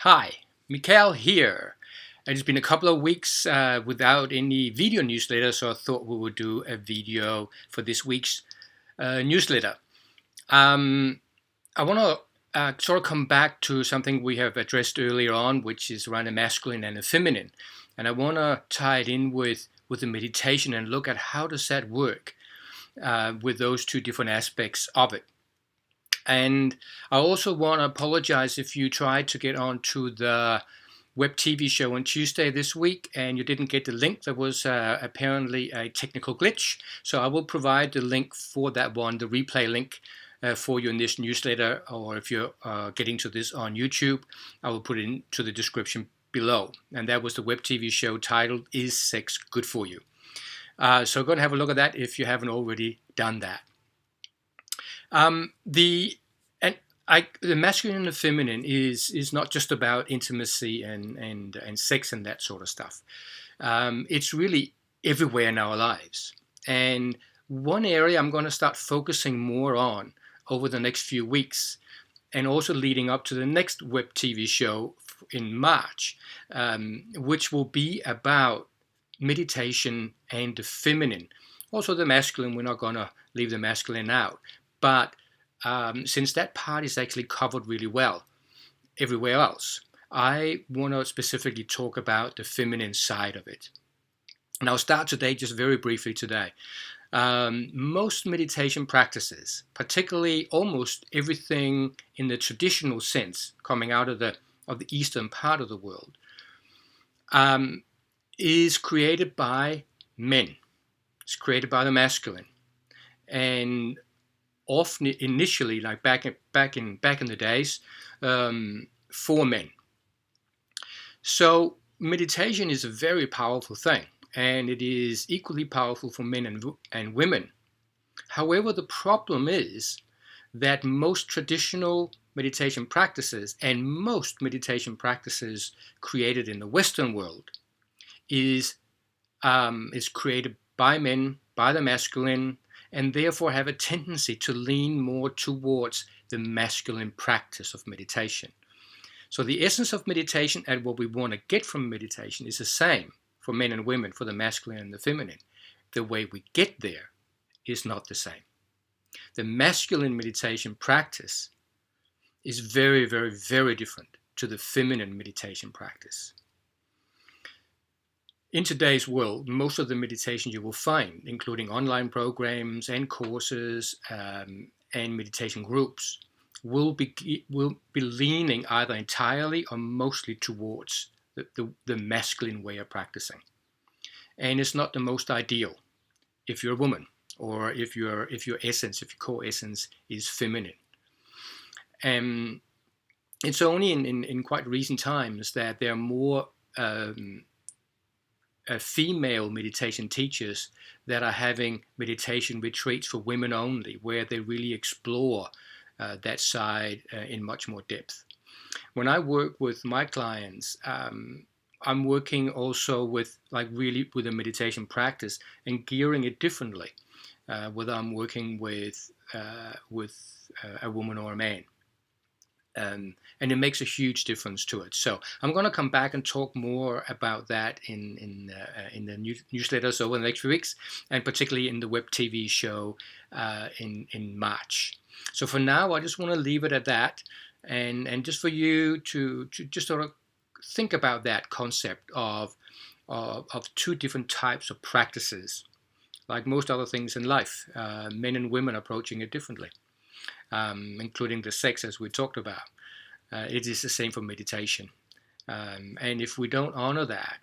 Hi, Mikael here. It's been a couple of weeks without any video newsletter, so I thought we would do a video for this week's newsletter. I want to sort of come back to something we have addressed earlier on, which is around the masculine and the feminine. And I want to tie it in with the meditation and look at how does that work with those two different aspects of it. And I also want to apologize if you tried to get onto the web TV show on Tuesday this week and you didn't get the link. There was apparently a technical glitch. So I will provide the link for that one, the replay link for you in this newsletter, or if you're getting to this on YouTube, I will put it into the description below. And that was the web TV show titled, Is Sex Good For You? So go and have a look at that if you haven't already done that. The masculine and the feminine is not just about intimacy and sex and that sort of stuff. It's really everywhere in our lives. And one area I'm going to start focusing more on over the next few weeks, and also leading up to the next web TV show in March, which will be about meditation and the feminine. Also the masculine, we're not going to leave the masculine out. But since that part is actually covered really well everywhere else, I want to specifically talk about the feminine side of it. And I'll start today just very briefly today. Most meditation practices, particularly almost everything in the traditional sense coming out of the eastern part of the world, is created by men. It's created by the masculine. And often initially, like back in the days, for men. So meditation is a very powerful thing, and it is equally powerful for men and women. However, the problem is that most traditional meditation practices and most meditation practices created in the Western world is created by men, by the masculine, and therefore have a tendency to lean more towards the masculine practice of meditation. So the essence of meditation and what we want to get from meditation is the same for men and women, for the masculine and the feminine. The way we get there is not the same. The masculine meditation practice is very, very, very different to the feminine meditation practice. In today's world, most of the meditation you will find, including online programs and courses and meditation groups, will be leaning either entirely or mostly towards the masculine way of practicing. And it's not the most ideal if you're a woman, or if your core essence is feminine. And it's only in quite recent times that there are more female meditation teachers that are having meditation retreats for women only, where they really explore that side in much more depth. When I work with my clients, I'm working also with a meditation practice and gearing it differently, whether I'm working with a woman or a man. And it makes a huge difference to it. So I'm going to come back and talk more about that in the newsletters over the next few weeks, and particularly in the web TV show in March. So for now, I just want to leave it at that, and just for you to just sort of think about that concept of two different types of practices. Like most other things in life, men and women approaching it differently. Including the sex, as we talked about. It is the same for meditation. And if we don't honor that,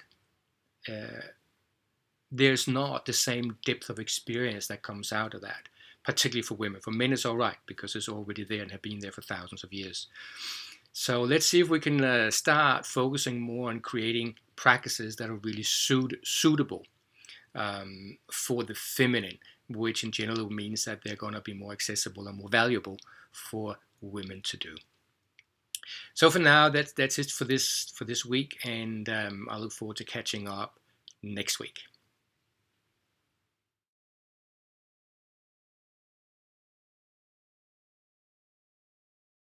there's not the same depth of experience that comes out of that, particularly for women. For men, it's all right, because it's already there and have been there for thousands of years. So let's see if we can start focusing more on creating practices that are really suitable for the feminine, which in general means that they're going to be more accessible and more valuable for women to do. So for now, that's it for this week, and I look forward to catching up next week.